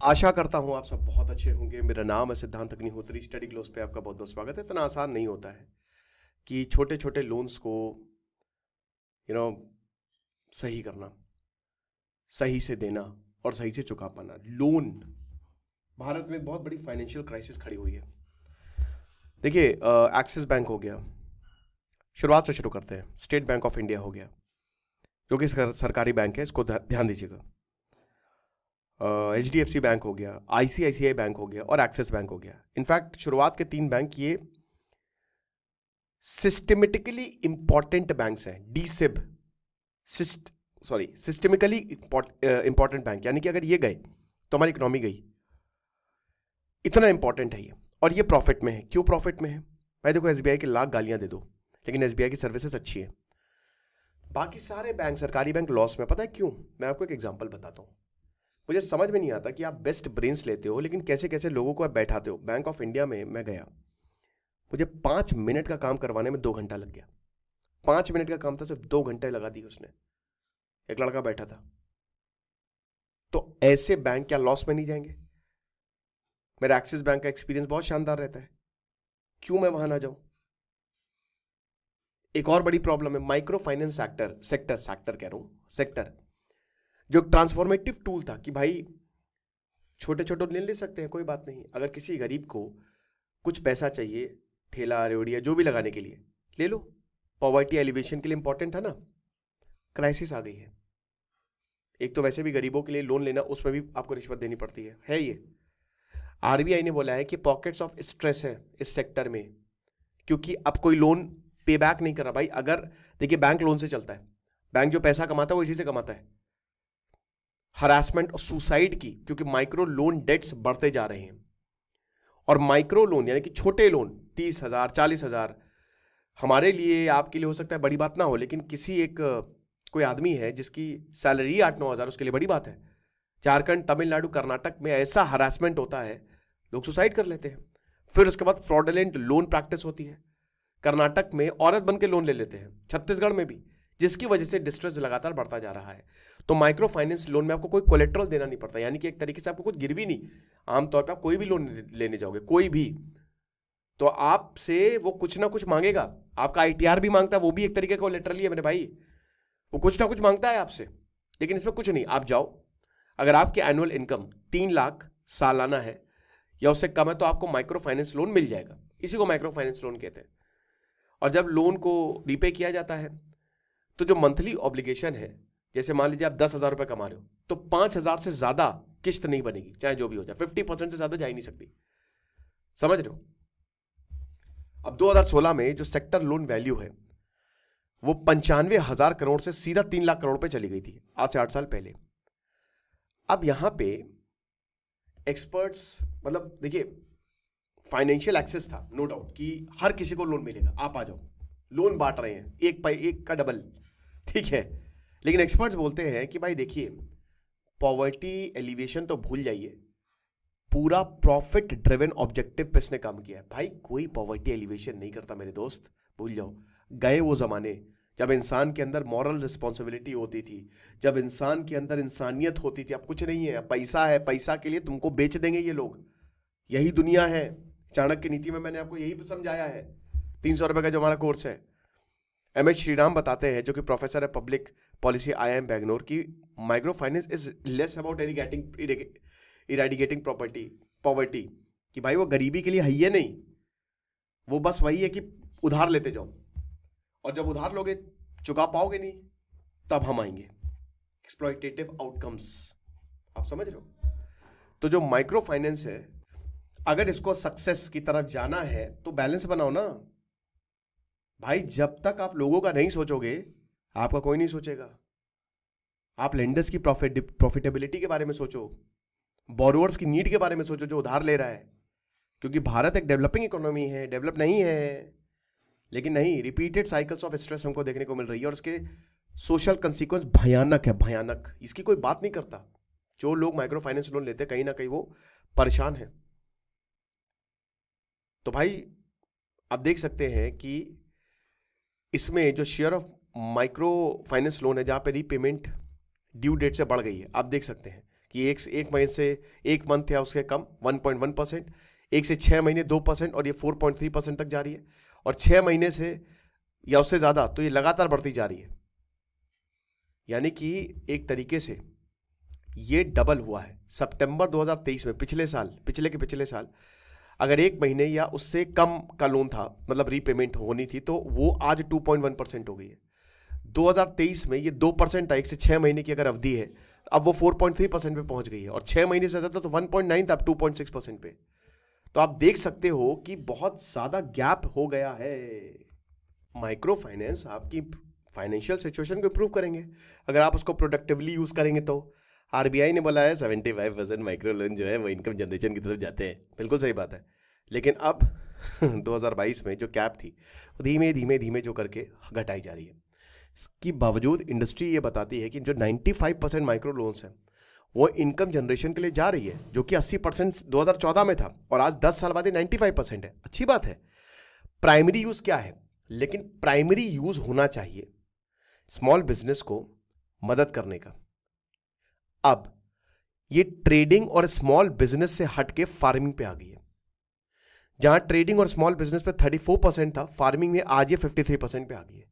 आशा करता हूँ आप सब बहुत अच्छे होंगे। मेरा नाम है सिद्धांत अग्निहोत्री। स्टडी ग्लोस पे आपका बहुत बहुत स्वागत है। इतना आसान नहीं होता है कि छोटे छोटे लोन्स को यू नो सही करना, सही से देना और सही से चुका पाना। लोन, भारत में बहुत बड़ी फाइनेंशियल क्राइसिस खड़ी हुई है। देखिए, एक्सिस बैंक हो गया, शुरुआत से शुरू करते हैं। स्टेट बैंक ऑफ इंडिया हो गया, जो कि सरकारी बैंक है, इसको ध्यान दीजिएगा। HDFC बैंक हो गया, ICICI बैंक हो गया और एक्सिस बैंक हो गया। इनफैक्ट शुरुआत के 3 बैंक ये सिस्टमेटिकली इंपॉर्टेंट बैंक्स हैं। डीसिब, सिस्टमिकली इंपॉर्टेंट बैंक, यानी कि अगर ये गए तो हमारी इकोनॉमी गई। इतना इंपॉर्टेंट है ये, और ये प्रॉफिट में है। क्यों प्रॉफिट में है भाई? देखो, SBI की लाख गालियां दे दो, लेकिन SBI की सर्विसेज अच्छी है। बाकी सारे बैंक, सरकारी बैंक लॉस में। पता है क्यों? मैं आपको एक एग्जांपल बताता हूं। मुझे समझ में नहीं आता कि आप बेस्ट ब्रेन्स लेते हो, लेकिन कैसे कैसे लोगों को आप बैठाते हो। बैंक ऑफ इंडिया में मैं गया, मुझे 5 मिनट का काम करवाने में 2 घंटा लग गया। 5 मिनट का काम था, सिर्फ 2 घंटे लगा दी उसने। एक लड़का बैठा था। तो ऐसे बैंक क्या लॉस में नहीं जाएंगे? मेरा एक्सिस बैंक का एक्सपीरियंस बहुत शानदार रहता है। क्यों मैं वहां ना जाऊं? एक और बड़ी प्रॉब्लम है माइक्रो फाइनेंस सेक्टर कह रहा हूं, सेक्टर जो ट्रांसफॉर्मेटिव टूल था कि भाई छोटे छोटे लोन ले सकते हैं, कोई बात नहीं। अगर किसी गरीब को कुछ पैसा चाहिए, ठेला रेवड़िया जो भी लगाने के लिए, ले लो। पॉवर्टी एलिवेशन के लिए इंपॉर्टेंट था ना। क्राइसिस आ गई है। एक तो वैसे भी गरीबों के लिए लोन लेना, उसमें भी आपको रिश्वत देनी पड़ती है ये। RBI ने बोला है कि पॉकेट्स ऑफ स्ट्रेस है इस सेक्टर में, क्योंकि अब कोई लोन पे बैक नहीं कर रहा। भाई अगर देखिए, बैंक लोन से चलता है, बैंक जो पैसा कमाता है वो इसी से कमाता है। हरासमेंट और सुसाइड की, क्योंकि माइक्रो लोन डेट्स बढ़ते जा रहे हैं। और माइक्रो लोन यानी कि छोटे लोन, 30,000 40,000, हमारे लिए, आपके लिए हो सकता है बड़ी बात ना हो, लेकिन किसी एक कोई आदमी है जिसकी सैलरी 8-9 हज़ार, उसके लिए बड़ी बात है। झारखंड, तमिलनाडु, कर्नाटक में ऐसा हरासमेंट होता है, लोग सुसाइड कर लेते हैं। फिर उसके बाद फ्रॉडलेंट लोन प्रैक्टिस होती है। कर्नाटक में औरत बन के लोन ले लेते हैं, छत्तीसगढ़ में भी, जिसकी वजह से डिस्ट्रेस लगातार बढ़ता जा रहा है। तो माइक्रो फाइनेंस लोन में आपको कोई कोलेट्रल देना नहीं पड़ता, यानी कि एक तरीके से आपको कुछ गिरवी नहीं। आमतौर पर आप कोई भी लोन लेने जाओगे, कोई भी, तो आपसे वो कुछ ना कुछ मांगेगा। आपका ITR भी मांगता है, वो भी एक तरीके का कोलेट्रल ही है मेरे भाई। वो कुछ ना कुछ मांगता है आपसे, लेकिन इसमें कुछ नहीं। आप जाओ, अगर आपकी एनुअल इनकम 3 लाख सालाना है या उससे कम है, तो आपको माइक्रो फाइनेंस लोन मिल जाएगा। इसी को माइक्रो फाइनेंस लोन कहते हैं। और जब लोन को रीपे किया जाता है, तो जो मंथली ऑब्लिगेशन है, जैसे मान लीजिए आप 10,000 रुपए कमा रहे हो, तो 5,000 से ज्यादा किस्त नहीं बनेगी, चाहे जो भी हो जाए। 50% से ज्यादा जा ही नहीं सकती। समझ रहे हो? अब 2016 में जो सेक्टर लोन वैल्यू है, वो 95,000 करोड़ से सीधा 3 लाख करोड़ पे चली गई थी, आज से 8 साल पहले। अब यहां पे एक्सपर्ट्स, मतलब देखिए, फाइनेंशियल एक्सेस था, नो डाउट, कि हर किसी को लोन मिलेगा, आप आ जाओ। लोन बांट रहे हैं, एक का डबल, ठीक है। लेकिन एक्सपर्ट्स बोलते हैं कि भाई देखिए, पॉवर्टी एलिवेशन तो भूल जाइए, पूरा प्रॉफिट ड्रिवन ऑब्जेक्टिव पे इसने काम किया है। भाई कोई पॉवर्टी एलिवेशन नहीं करता मेरे दोस्त, भूल जाओ। गए वो जमाने जब इंसान के अंदर मॉरल रिस्पॉन्सिबिलिटी होती थी, जब इंसान के अंदर इंसानियत होती थी। अब कुछ नहीं है, पैसा है, पैसा के लिए तुमको बेच देंगे ये लोग। यही दुनिया है। चाणक्य नीति में मैंने आपको यही समझाया है। 300 रुपए का जो हमारा कोर्स है, MS श्रीराम बताते हैं, जो कि प्रोफेसर है पब्लिक पॉलिसी IIM बैंगलोर, की micro finance is less about eradicating poverty, कि भाई वो गरीबी के लिए है ही नहीं, वो बस वही है कि उधार लेते जाओ, और जब उधार लोगे चुका पाओगे नहीं, तब हम आएंगे। एक्सप्लॉयटेटिव आउटकम्स, आप समझ रहे हो? तो जो माइक्रो फाइनेंस है, अगर इसको सक्सेस की तरफ जाना है तो बैलेंस बनाओ ना भाई। जब तक आप लोगों का नहीं सोचोगे, आपका कोई नहीं सोचेगा। आप लेंडर्स की प्रॉफिटेबिलिटी के बारे में सोचो, बोरोवर्स की नीड के बारे में सोचो, जो उधार ले रहा है। क्योंकि भारत एक डेवलपिंग इकोनॉमी है, डेवलप नहीं है। लेकिन नहीं, रिपीटेड साइकिल्स ऑफ स्ट्रेस हमको देखने को मिल रही है, और उसके सोशल कंसिक्वेंस भयानक है, भयानक। इसकी कोई बात नहीं करता। जो लोग माइक्रो फाइनेंस लोन लेते हैं, कहीं ना कहीं वो परेशान है। तो भाई आप देख सकते हैं कि इसमें जो share of micro finance loan है, जहां पे रीपेमेंट ड्यू डेट से बढ़ गई है, आप देख सकते हैं कि एक महीने से एक मंथ या उससे कम 1.1%, 1 से 6 महीने 2%, और ये 4.3% तक जा रही है, और 6 महीने से या उससे ज्यादा तो ये लगातार बढ़ती जा रही है। यानी कि एक तरीके से ये डबल हुआ है। सितंबर 2023 में, पिछले साल अगर 1 महीने या उससे कम का लोन था, मतलब रीपेमेंट होनी थी, तो वो आज 2.1% हो गई है। 2023 में ये 2% था, 1 से 6 महीने की अगर अवधि है, अब वो 4.3% पे पहुंच गई है, और 6 महीने से ज्यादा तो 1.9 था, अब 2.6% पे। तो आप देख सकते हो कि बहुत ज्यादा गैप हो गया है। माइक्रो फाइनेंस आपकी फाइनेंशियल सिचुएशन को इंप्रूव करेंगे अगर आप उसको प्रोडक्टिवली यूज करेंगे। तो आरबीआई ने बोला है 75% माइक्रो लोन जो है वो इनकम जनरेशन की तरफ जाते हैं, बिल्कुल सही बात है। लेकिन अब 2022 में जो कैप थी वो धीमे धीमे धीमे जो करके घटाई जा रही है। इसके बावजूद इंडस्ट्री ये बताती है कि जो 95% माइक्रो लोन्स हैं वो इनकम जनरेशन के लिए जा रही है, जो कि 80% 2014 में था, और आज 10 साल बाद ये 95% है। अच्छी बात है। प्राइमरी यूज क्या है? लेकिन प्राइमरी यूज होना चाहिए स्मॉल बिजनेस को मदद करने का। अब ये ट्रेडिंग और स्मॉल बिजनेस से हटके फार्मिंग पे आ गई है। जहां ट्रेडिंग और स्मॉल बिजनेस पे 34% था, फार्मिंग में आज ये 53% पे आ गई है।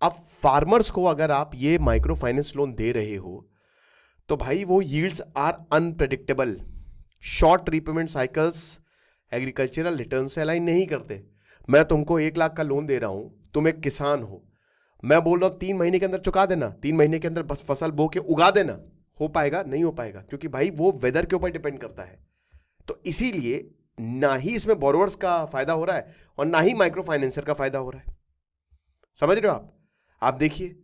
अब फार्मर्स को अगर आप ये माइक्रो फाइनेंस लोन दे रहे हो तो भाई वो yields are unpredictable, short repayment cycles agricultural return से अलाइन नहीं करते। मैं तुमको 1 लाख का लोन दे रहा हूं, तुम एक किसान हो, मैं बोल रहा हूं 3 महीने के अंदर चुका देना, 3 महीने के अंदर बस फसल बो के उगा देना, हो पाएगा? नहीं हो पाएगा, क्योंकि भाई वो वेदर के ऊपर डिपेंड करता है। तो इसीलिए ना ही इसमें बोरोवर्स का फायदा हो रहा है और ना ही माइक्रो फाइनेंसर का फायदा हो रहा है। समझ रहे हो आप देखिए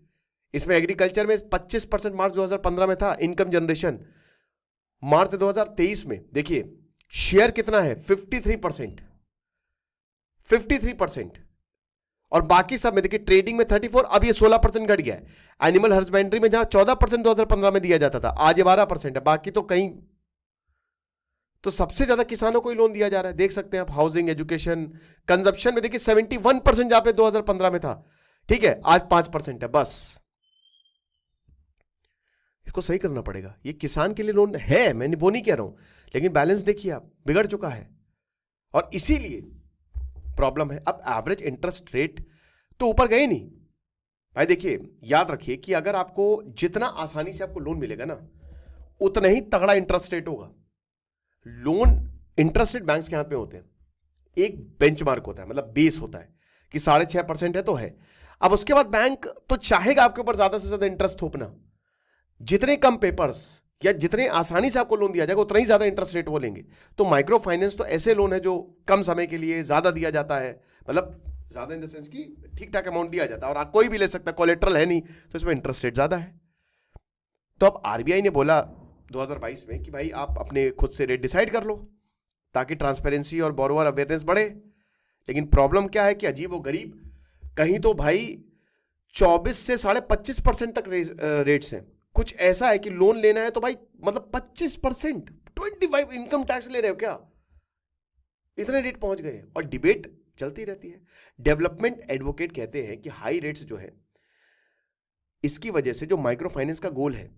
इसमें एग्रीकल्चर में 25% मार्च 2015 में था इनकम जनरेशन, मार्च 2023 में देखिए शेयर कितना है, 53%, और बाकी सब में देखिए ट्रेडिंग में 34, अब ये 16% घट गया है। एनिमल हस्बेंड्री में जहां 14% 2015 में दिया जाता था, आज ये 12% है, बाकी तो कहीं। तो सबसे ज्यादा किसानों को ही लोन दिया जा रहा है, देख सकते हैं आप। हाउसिंग, एजुकेशन, कंजप्शन में देखिए 71% जहां पे 2015 में था, ठीक है, आज 5% है बस। इसको सही करना पड़ेगा। ये किसान के लिए लोन है, मैं वो नहीं कह रहा हूं, लेकिन बैलेंस देखिए आप, बिगड़ चुका है और इसीलिए प्रॉब्लम है। अब एवरेज इंटरेस्ट रेट तो ऊपर गए नहीं भाई। देखिए याद रखिए कि अगर आपको जितना आसानी से आपको लोन मिलेगा ना, उतना ही तगड़ा इंटरेस्ट रेट होगा। लोन इंटरेस्ट रेट बैंक्स के हाथ में होते हैं, एक बेंचमार्क होता है, मतलब बेस होता है कि 6.5% है तो है। अब उसके बाद बैंक तो चाहेगा आपके ऊपर ज्यादा से ज्यादा इंटरेस्ट थोपना। जितने कम पेपर्स या जितने आसानी से आपको लोन दिया जाएगा उतना ही ज्यादा इंटरेस्ट रेट वो लेंगे। तो माइक्रो फाइनेंस तो ऐसे लोन है जो कम समय के लिए ज्यादा दिया जाता है, मतलब ज्यादा इन द सेंस कि ठीक ठाक अमाउंट दिया जाता है और आप कोई भी ले सकता है, कोलेट्रल है नहीं, तो इसमें इंटरेस्ट रेट ज्यादा है। तो अब आरबीआई ने बोला 2022 में कि भाई आप अपने खुद से रेट डिसाइड कर लो ताकि ट्रांसपेरेंसी और बोरोवर अवेयरनेस बढ़े। लेकिन प्रॉब्लम क्या है कि अजीब व गरीब कहीं तो भाई 24 से 25.5% तक रेट्स हैं। कुछ ऐसा है कि लोन लेना है तो भाई मतलब 25%, 25 इनकम टैक्स ले रहे हो क्या? इतने रेट पहुंच गए और डिबेट चलती रहती है। डेवलपमेंट एडवोकेट कहते हैं कि हाई रेट्स जो है इसकी वजह से जो माइक्रो फाइनेंस का गोल है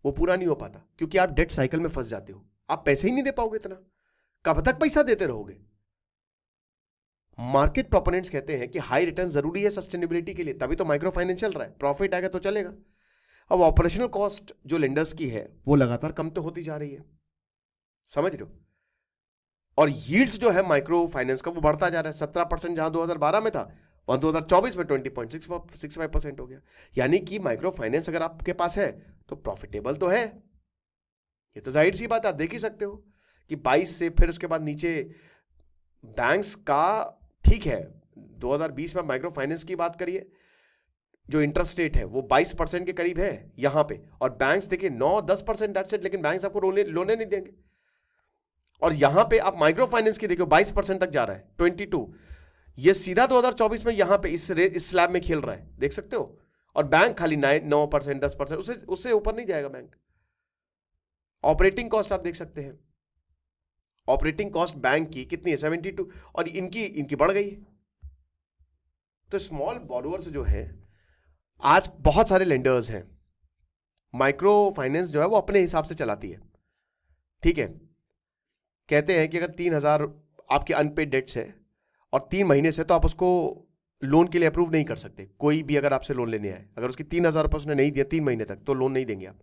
वो पूरा नहीं हो पाता, क्योंकि आप डेट साइकिल में फंस जाते हो, आप पैसे ही नहीं दे पाओगे इतना, कब तक पैसा देते रहोगे? मार्केट प्रोपोनेंट्स कहते हैं कि हाई रिटर्न जरूरी है सस्टेनेबिलिटी के लिए, तभी तो माइक्रो फाइनेंस चल रहा है, प्रॉफिट आएगा तो चलेगा। अब ऑपरेशनल कॉस्ट जो लेंडर्स की है वो लगातार कम तो होती जा रही है, समझ रहे हो? और यील्ड्स जो है माइक्रो फाइनेंस का वो बढ़ता जा रहा है। 17% जहां 2012 में था वहां 2024 में 20.65% हो गया। यानी कि माइक्रो फाइनेंस अगर आपके पास है तो प्रॉफिटेबल तो है, ये तो जाहिर सी बात है, आप देख ही सकते हो कि 22 से फिर उसके बाद नीचे बैंक्स का, ठीक है 2020 में माइक्रो फाइनेंस की बात करिए, जो इंटरेस्ट रेट है वो 22% के करीब है यहां पे, और बैंक्स देखिए 9-10% दैट्स इट, लेकिन बैंक्स आपको लोने नहीं देंगे। और यहां पे आप माइक्रो फाइनेंस की देखिए 22% तक जा रहा है, 22, ये सीधा 2024 में यहां पे इस स्लैब में खेल रहा है, देख सकते हो। और बैंक खाली 9%, 10%, उससे ऊपर नहीं जाएगा बैंक। ऑपरेटिंग कॉस्ट आप देख सकते हैं, ऑपरेटिंग कॉस्ट बैंक की कितनी है, 72, और इनकी बढ़ गई। तो स्मॉल बोरोवर्स जो है, आज बहुत सारे लेंडर्स हैं, माइक्रो फाइनेंस जो है वो अपने हिसाब से चलाती है, ठीक है। कहते हैं कि अगर 3,000 आपकी अनपेड डेट्स है और 3 महीने से, तो आप उसको लोन के लिए अप्रूव नहीं कर सकते। कोई भी अगर आपसे लोन लेने आए, अगर उसकी 3,000 रुपये उसने नहीं दिया 3 महीने तक, तो लोन नहीं देंगे आप।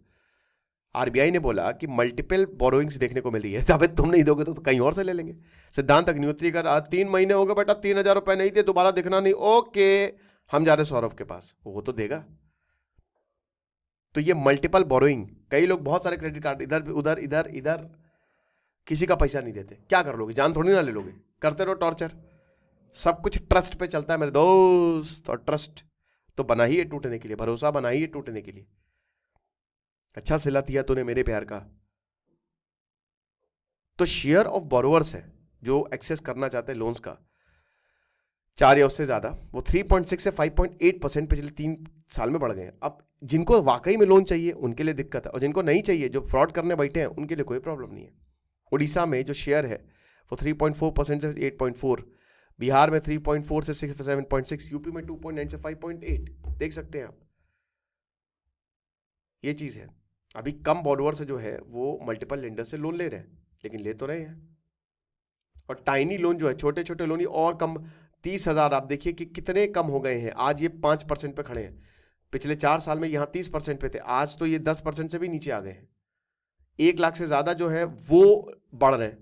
आरबीआई ने बोला कि मल्टीपल बोरोइंग्स देखने को मिल रही है, तब तुम नहीं दोगे तो कहीं और से ले लेंगे। सिद्धांत अग्निहोत्री अगर आज 3 महीने हो गए बेटा, 3,000 रुपये नहीं थे, दोबारा दिखना नहीं, ओके हम जा रहे सौरभ के पास, वो तो देगा। तो ये मल्टीपल बोरोइंग, कई लोग बहुत सारे क्रेडिट कार्ड इधर उधर इधर इधर, किसी का पैसा नहीं देते। क्या कर लोगे, जान थोड़ी ना ले लोगे, करते रहो टॉर्चर। सब कुछ ट्रस्ट पे चलता है मेरे दोस्त, और ट्रस्ट तो बना ही है टूटने के लिए, भरोसा बना ही है टूटने के लिए। अच्छा सिला दिया तूने मेरे प्यार का। तो शेयर ऑफ बोरोवर्स है जो एक्सेस करना चाहते हैं लोन्स का 4 या उससे ज्यादा, वो 3.6 से 5.8% पिछले 3 साल में बढ़ गए हैं। अब जिनको वाकई में लोन चाहिए उनके लिए दिक्कत है, और जिनको नहीं चाहिए, जो फ्रॉड करने बैठे हैं, उनके लिए कोई प्रॉब्लम नहीं है। उड़ीसा में जो शेयर है वो 3.4% से 8.4, बिहार में 3.4 से 7.6, यूपी में 2.9 से 5.8, देख सकते हैं आप। ये चीज है। अभी कम बॉरोवर से जो है वो मल्टीपल लेंडर से लोन ले रहे हैं, लेकिन ले तो रहे हैं। और टाइनी लोन जो है, छोटे छोटे लोन, और कम 30,000, आप देखिए कि कितने कम हो गए हैं। आज ये 5% पे खड़े हैं, पिछले 4 साल में यहाँ 30% पे थे, आज तो ये 10% से भी नीचे आ गए हैं। 1 लाख से ज्यादा जो है वो बढ़ रहे हैं,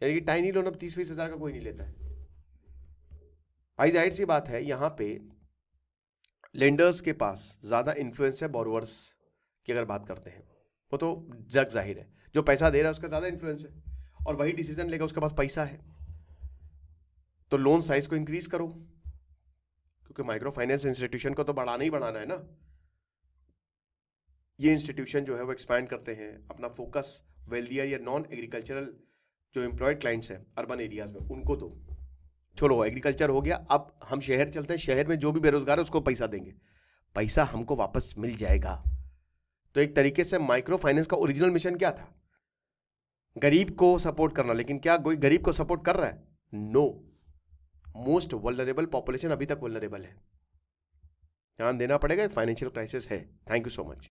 यानी कि टाइनी लोन अब 30-20 हजार का कोई नहीं लेता है। भाई जाहिर सी बात है, यहाँ पे लेंडर्स के पास ज्यादा इन्फ्लुएंस है बोरोवर्स की अगर बात करते हैं, वो तो जग जाहिर है। जो पैसा दे रहा है उसका ज्यादा इन्फ्लुएंस है, और वही डिसीजन लेगा, उसके पास पैसा है। तो लोन साइज को इंक्रीज करो, क्योंकि माइक्रो फाइनेंस इंस्टीट्यूशन को तो बढ़ाना ही बढ़ाना है ना। ये इंस्टीट्यूशन जो है वो एक्सपैंड करते हैं अपना फोकस वेल्दियर या नॉन एग्रीकल्चरल जो एम्प्लॉयड क्लाइंट्स हैं अर्बन एरियाज में, उनको तो छोड़ो, एग्रीकल्चर हो गया। अब हम शहर चलते हैं, शहर में जो भी बेरोजगार है उसको पैसा देंगे, पैसा हमको वापस मिल जाएगा। तो एक तरीके से माइक्रो फाइनेंस का ओरिजिनल मिशन क्या था? गरीब को सपोर्ट करना। लेकिन क्या कोई गरीब को सपोर्ट कर रहा है? नो। मोस्ट वल्नरेबल पॉपुलेशन अभी तक वल्नरेबल है। ध्यान देना पड़ेगा, फाइनेंशियल क्राइसिस है। Thank you so much.